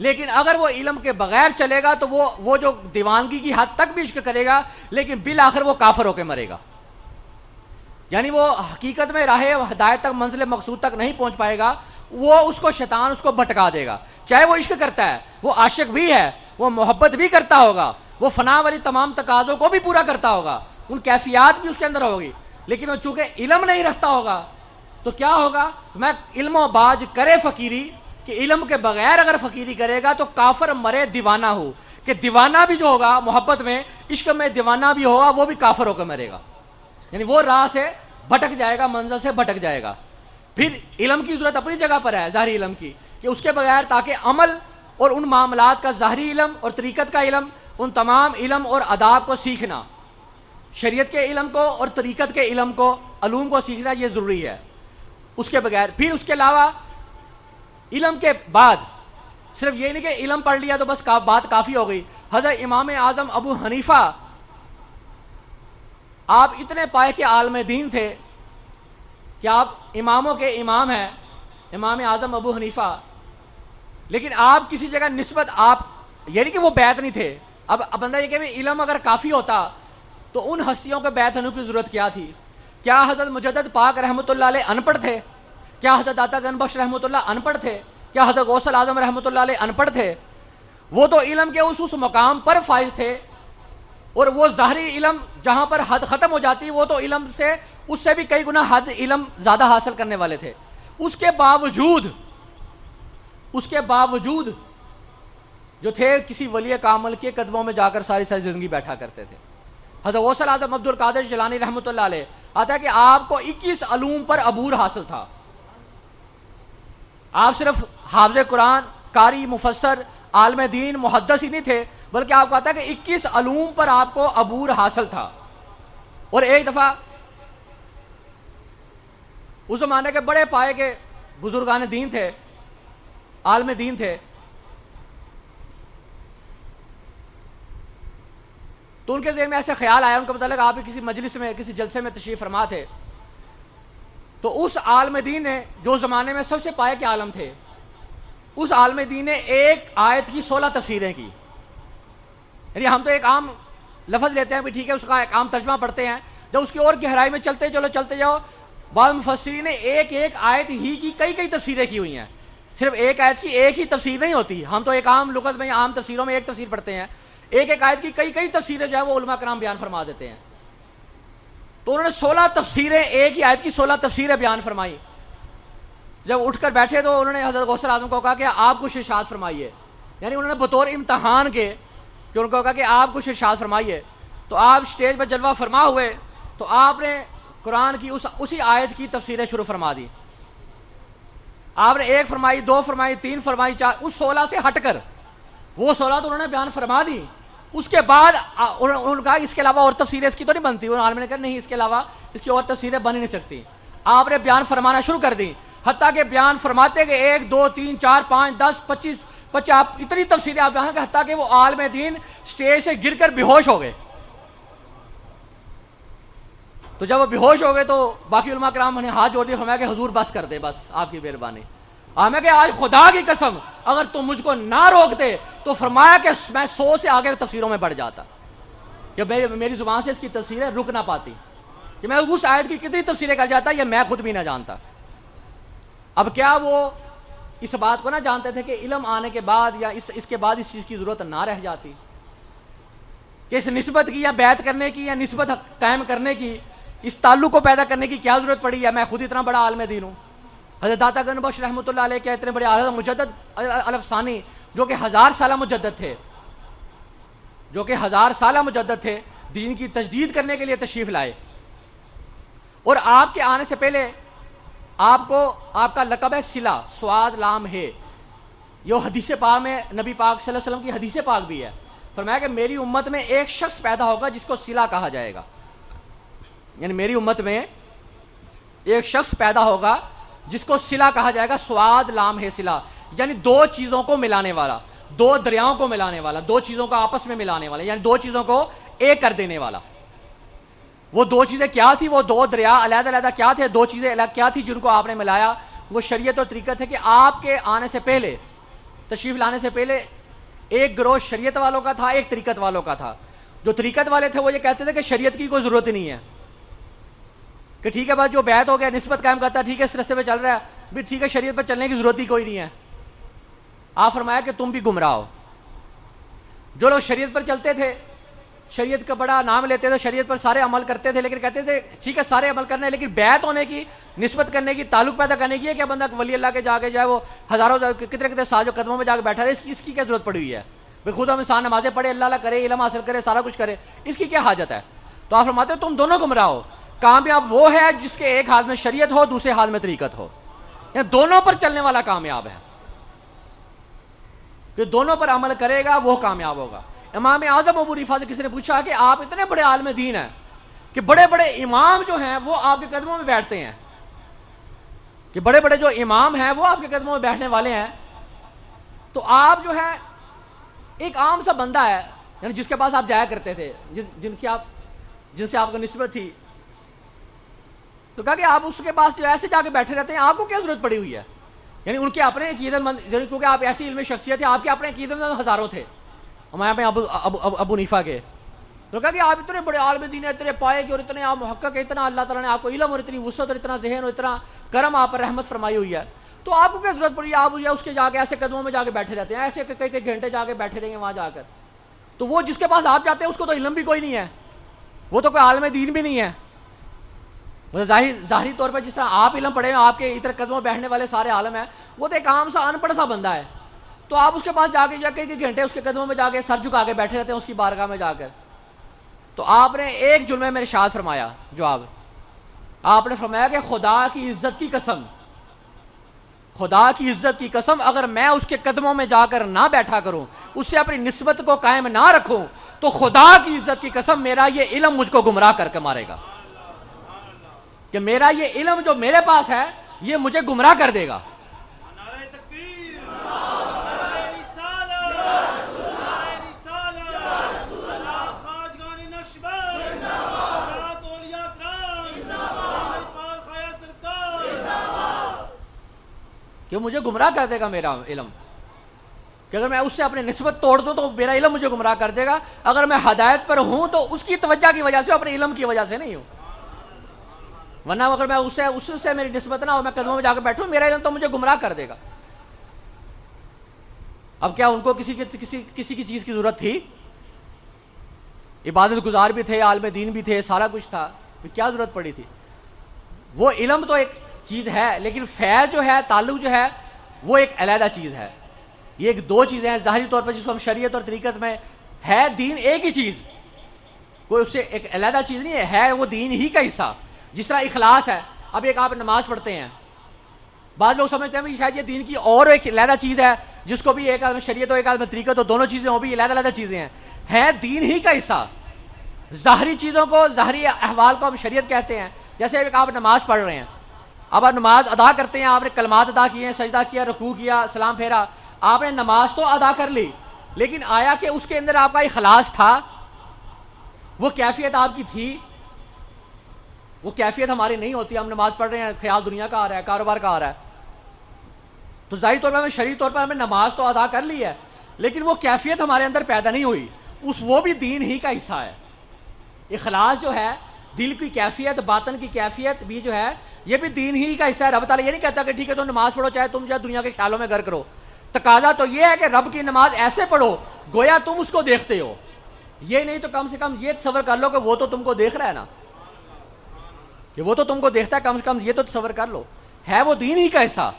لیکن اگر وہ علم کے بغیر چلے گا تو وہ جو دیوانگی کی حد تک بھی عشق کرے گا لیکن بالآخر وہ کافر ہو کے مرے گا. یعنی وہ حقیقت میں راہ ہدایت تک، منزل مقصود تک نہیں پہنچ پائے گا. وہ اس کو شیطان اس کو بھٹکا دے گا. چاہے وہ عشق کرتا ہے، وہ عاشق بھی ہے، وہ محبت بھی کرتا ہوگا، وہ فنا والی تمام تقاضوں کو بھی پورا کرتا ہوگا، ان کیفیات بھی اس کے اندر ہوگی، لیکن وہ چونکہ علم نہیں رکھتا ہوگا تو کیا ہوگا؟ میں علم و باج کرے فقیری، کہ علم کے بغیر اگر فقیری کرے گا تو کافر مرے دیوانہ ہو، کہ دیوانہ بھی جو ہوگا محبت میں، عشق میں دیوانہ بھی ہوگا، وہ بھی کافر ہو کے مرے گا. یعنی وہ راہ سے بھٹک جائے گا، منزل سے بھٹک جائے گا. پھر علم کی ضرورت اپنی جگہ پر ہے، ظاہری علم کی، کہ اس کے بغیر تاکہ عمل اور ان معاملات کا ظاہری علم اور طریقت کا علم، ان تمام علم اور آداب کو سیکھنا، شریعت کے علم کو اور طریقت کے علم کو، علوم کو سیکھنا یہ ضروری ہے. اس کے بغیر پھر اس کے علاوہ علم کے بعد صرف یہ نہیں کہ علم پڑھ لیا تو بس بات کافی ہو گئی. حضرت امام اعظم ابو حنیفہ آپ اتنے پائے کے عالم دین تھے کہ آپ اماموں کے امام ہیں، امام اعظم ابو حنیفہ، لیکن آپ کسی جگہ نسبت، آپ یہ نہیں کہ وہ بیعت نہیں تھے. اب بندہ یہ کہ علم اگر کافی ہوتا تو ان ہستیوں کے بیعت ہونے کی ضرورت کیا تھی؟ کیا حضرت مجدد پاک رحمۃ اللہ علیہ ان پڑھ تھے؟ کیا حضرت داتا گن بخش رحمۃ اللہ ان پڑھ تھے؟ کیا حضرت غوث الاعظم رحمۃ اللہ علیہ ان پڑھ تھے؟ وہ تو علم کے اس مقام پر فائز تھے، اور وہ ظاہری علم جہاں پر حد ختم ہو جاتی وہ تو علم سے اس سے بھی کئی گنا حد علم زیادہ حاصل کرنے والے تھے. اس کے باوجود جو تھے کسی ولی کامل کے قدموں میں جا کر ساری زندگی بیٹھا کرتے تھے. حضرت غوث الاعظم عبد القادر جیلانی رحمۃ اللہ علیہ آتا ہے کہ آپ کو 21 علوم پر عبور حاصل تھا. آپ صرف حافظ قرآن، قاری، مفسر، عالم دین، محدث ہی نہیں تھے، بلکہ آپ کو آتا ہے کہ 21 علوم پر آپ کو عبور حاصل تھا. اور ایک دفعہ اس زمانے کے بڑے پائے کے بزرگان دین تھے، عالم دین تھے، تو ان کے ذہن میں ایسے خیال آیا، ان کو متعلق آپ کسی مجلس میں، کسی جلسے میں تشریف فرما تھے، تو اس عالم دین نے جو زمانے میں سب سے پائے کے عالم تھے، اس عالم دین نے ایک آیت کی 16 تفسیریں کی. یعنی ہم تو ایک عام لفظ لیتے ہیں بھی ٹھیک ہے، اس کا ایک عام ترجمہ پڑھتے ہیں، جب اس کی اور گہرائی میں چلتے جاؤ بعض مفسرین نے ایک آیت ہی کی کئی تفسیریں کی ہوئی ہیں. صرف ایک آیت کی ایک ہی تفسیر نہیں ہوتی، ہم تو ایک عام لغت میں، عام تفسیروں میں ایک تفسیر پڑھتے ہیں، ایک آیت کی کئی تفسیریں جو ہے وہ علماء کرام بیان فرما دیتے ہیں. تو انہوں نے 16 تفسیریں، ایک ہی آیت کی 16 تفسیریں بیان فرمائی. جب اٹھ کر بیٹھے تو انہوں نے حضرت غوث الاعظم کو کہا کہ آپ کچھ ارشاد فرمائیے. یعنی انہوں نے بطور امتحان کے کہ ان کو کہا کہ آپ کچھ ارشاد فرمائیے. تو آپ اسٹیج پر جلوہ فرما ہوئے تو آپ نے قرآن کی اسی آیت کی تفسیریں شروع فرما دی. آپ نے 1 فرمائی، 2 فرمائی، 3 فرمائی، 4، اس 16 سے ہٹ کر وہ 16 تو انہوں نے بیان فرما دی. اس کے بعد انہوں نے کہا اس کے علاوہ اور تفسیریں اس کی تو نہیں بنتی. انہوں عالم نے کہا نہیں، اس کے علاوہ اس کی اور تفسیریں بن ہی نہیں سکتی. آپ نے بیان فرمانا شروع کر دی، حتیٰ کہ بیان فرماتے کہ 1 2 3 4 5 10 25 آپ اتنی تفسیریں آپ بیان کہ حتیٰ کہ وہ عالم دین اسٹیج سے گر کر بے ہوش ہو گئے. تو جب وہ بے ہوش ہو گئے تو باقی علماء کرام نے ہاتھ جوڑ دیے، فرمایا کہ حضور بس کر دے، بس آپ کی مہربانی. ہمیں کہ آج خدا کی قسم اگر تم مجھ کو نہ روکتے تو فرمایا کہ میں 100 سے آگے تفسیروں میں بڑھ جاتا، کہ میری زبان سے اس کی تفسیریں رک نہ پاتی، کہ میں اس آیت کی کتنی تفسیریں کر جاتا یہ میں خود بھی نہ جانتا. اب کیا وہ اس بات کو نہ جانتے تھے کہ علم آنے کے بعد یا اس کے بعد اس چیز کی ضرورت نہ رہ جاتی، کہ اس نسبت کی یا بیعت کرنے کی یا نسبت قائم کرنے کی، اس تعلق کو پیدا کرنے کی کیا ضرورت پڑی ہے؟ میں خود اتنا بڑا عالم دین ہوں. حضرت داتا گن بخش رحمۃ اللہ علیہ کے اتنے بڑے عالم مجدد الف ثانی جو کہ 1000 سالہ مجدد تھے، جو کہ 1000 سالہ مجدد تھے، دین کی تجدید کرنے کے لیے تشریف لائے. اور آپ کے آنے سے پہلے آپ کا لقب ہے صلہ، سواد لام ہے. یہ حدیث پاک میں نبی پاک صلی اللہ علیہ وسلم کی حدیث پاک بھی ہے. فرمایا کہ میری امت میں ایک شخص پیدا ہوگا جس کو صلہ کہا جائے گا. یعنی میری امت میں ایک شخص پیدا ہوگا جس کو صلہ کہا جائے گا. سواد لام ہے صلہ، یعنی 2 چیزوں کو ملانے والا، 2 دریاؤں کو ملانے والا، 2 چیزوں کو آپس میں ملانے والا، یعنی 2 چیزوں کو ایک کر دینے والا. وہ 2 چیزیں کیا تھی؟ وہ 2 دریا علیحدہ علیحدہ کیا تھے؟ 2 چیزیں الگ کیا تھی جن کو آپ نے ملایا؟ وہ شریعت اور طریقت ہے کہ آپ کے آنے سے پہلے تشریف لانے سے پہلے ایک گروہ شریعت والوں کا تھا، ایک طریقت والوں کا تھا. جو طریقت والے تھے وہ یہ کہتے تھے کہ شریعت کی کوئی ضرورت نہیں ہے، کہ ٹھیک ہے بس جو بیعت ہو گیا نسبت قائم کرتا ہے، ٹھیک ہے اس رستے پہ چل رہا ہے، بھی ٹھیک ہے شریعت پہ چلنے کی ضرورت ہی کوئی نہیں ہے. آپ فرمایا کہ تم بھی گمراہ ہو. جو لوگ شریعت پر چلتے تھے، شریعت کا بڑا نام لیتے تھے، شریعت پر سارے عمل کرتے تھے، لیکن کہتے تھے ٹھیک ہے سارے عمل کرنے، لیکن بیعت ہونے کی، نسبت کرنے کی، تعلق پیدا کرنے کی ہے کہ بندہ ولی اللہ کے جا کے جو ہے وہ ہزاروں کتنے سال جو قدموں میں جا کے بیٹھا ہے، اس کی کیا ضرورت پڑی ہوئی ہے؟ بھائی خود ہم انسان نمازیں پڑھے، اللہ کرے، علم حاصل کرے، سارا کچھ کرے، اس کی کیا حاجت ہے؟ تو آپ فرماتے ہو تم دونوں گمراہ ہو. کامیاب وہ ہے جس کے ایک ہاتھ میں شریعت ہو، دوسرے ہاتھ میں طریقت ہو. یعنی دونوں پر چلنے والا کامیاب ہے، کہ دونوں پر عمل کرے گا وہ کامیاب ہوگا. امام اعظم ابو حنیفہ سے کسی نے پوچھا کہ آپ اتنے بڑے عالم دین ہیں کہ بڑے بڑے امام جو ہیں وہ آپ کے قدموں میں بیٹھتے ہیں، کہ بڑے بڑے جو امام ہیں وہ آپ کے قدموں میں بیٹھنے والے ہیں، تو آپ جو ہے ایک عام سا بندہ ہے، یعنی جس کے پاس آپ جایا کرتے تھے، جن سے آپ کو نسبت تھی، تو کہا کہ آپ اس کے پاس جو ایسے جا کے بیٹھے رہتے ہیں، آپ کو کیا ضرورت پڑی ہوئی ہے؟ یعنی ان کے اپنے عقیدت مند، کیونکہ آپ ایسی علمی شخصیت ہے، آپ کے اپنے عقیدت مند ہزاروں تھے ہمارے ابو حنیفہ کے. تو کہا کہ آپ اتنے بڑے عالم دین ہیں، اتنے پائے گے اور اتنے آپ محقق ہیں، اتنا اللہ تعالیٰ نے آپ کو علم اور اتنی وسعت اور اتنا ذہن اور اتنا کرم آپ پر رحمت فرمائی ہوئی ہے، تو آپ کو کیا ضرورت پڑی ہے آپ اس کے جا کے ایسے قدموں میں جا کے بیٹھے رہتے ہیں، ایسے کئی گھنٹے جا کے بیٹھے رہیں گے وہاں جا کر. تو وہ جس کے پاس آپ جاتے ہیں اس کو تو علم بھی کوئی نہیں ہے، وہ تو کوئی عالم دین بھی نہیں ہے. ظاہری طور پر جس طرح آپ علم پڑھے ہیں، آپ کے ادھر قدموں بیٹھنے والے سارے عالم ہیں، وہ تو ایک عام سا ان پڑھ سا بندہ ہے. تو آپ اس کے پاس جا کے کئی گھنٹے اس کے قدموں میں جا کے سر جھکا کے بیٹھے رہتے ہیں اس کی بارگاہ میں جا کر. تو آپ نے ایک جملے میں ارشاد فرمایا، جواب آپ نے فرمایا کہ خدا کی عزت کی قسم، خدا کی عزت کی قسم، اگر میں اس کے قدموں میں جا کر نہ بیٹھا کروں، اس سے اپنی نسبت کو قائم نہ رکھوں، تو خدا کی عزت کی قسم میرا یہ علم مجھ کو گمراہ کر کے مارے گا، کہ میرا یہ علم جو میرے پاس ہے یہ مجھے گمراہ کر دے گا. کہ مجھے گمراہ کر دے گا میرا علم، کہ اگر میں اس سے اپنی نسبت توڑ دوں تو میرا علم مجھے گمراہ کر دے گا. اگر میں ہدایت پر ہوں تو اس کی توجہ کی وجہ سے، اپنے علم کی وجہ سے نہیں ہوں، ورنہ اگر میں اس سے میری نسبت نہ ہو، میں قدموں میں جا کے بیٹھوں، میرا علم تو مجھے گمراہ کر دے گا. اب کیا ان کو کسی کی چیز کی ضرورت تھی؟ عبادت گزار بھی تھے، عالم دین بھی تھے، سارا کچھ تھا، کیا ضرورت پڑی تھی؟ وہ علم تو ایک چیز ہے، لیکن فیض جو ہے، تعلق جو ہے، وہ ایک علیحدہ چیز ہے. یہ ایک دو چیزیں ہیں ظاہری طور پر جس کو ہم شریعت اور طریقت میں ہے دین ایک ہی چیز، کوئی اس سے ایک علیحدہ چیز نہیں ہے وہ دین ہی کا حصہ. جس طرح اخلاص ہے، اب ایک آپ نماز پڑھتے ہیں، بعض لوگ سمجھتے ہیں کہ شاید یہ دین کی اور ایک علیحدہ چیز ہے جس کو بھی ایک آدمی شریعت ہو ایک آدمی طریقت ہو، دونوں چیزیں ہوں بھی علیحدہ چیزیں ہیں دین ہی کا حصہ. ظاہری چیزوں کو، ظاہری احوال کو ہم شریعت کہتے ہیں. جیسے ایک آپ نماز پڑھ رہے ہیں، اب آپ نماز ادا کرتے ہیں، آپ نے کلمات ادا کیے ہیں، سجدہ کیا، رکوع کیا، سلام پھیرا، آپ نے نماز تو ادا کر لی، لیکن آیا کہ اس کے اندر آپ کا اخلاص تھا؟ وہ کیفیت آپ کی تھی؟ وہ کیفیت ہماری نہیں ہوتی. ہم نماز پڑھ رہے ہیں، خیال دنیا کا آ رہا ہے، کاروبار کا آ رہا ہے، تو ظاہری طور پر ہمیں شرعی طور پر ہمیں نماز تو ادا کر لی ہے، لیکن وہ کیفیت ہمارے اندر پیدا نہیں ہوئی. وہ بھی دین ہی کا حصہ ہے. اخلاص جو ہے، دل کی کیفیت، باطن کی کیفیت بھی جو ہے، یہ بھی دین ہی کا حصہ ہے. رب تعالیٰ یہ نہیں کہتا کہ ٹھیک ہے تم نماز پڑھو چاہے تم جو ہے دنیا کے خیالوں میں غرق کرو. تقاضا تو یہ ہے کہ رب کی نماز ایسے پڑھو گویا تم اس کو دیکھتے ہو. یہ نہیں تو کم سے کم یہ تصور کر لو کہ وہ تو تم کو دیکھ رہا ہے نا، کہ وہ تو تم کو دیکھتا ہے، کم سے کم یہ تو تصور کر لو، ہے وہ دین ہی کا حصہ.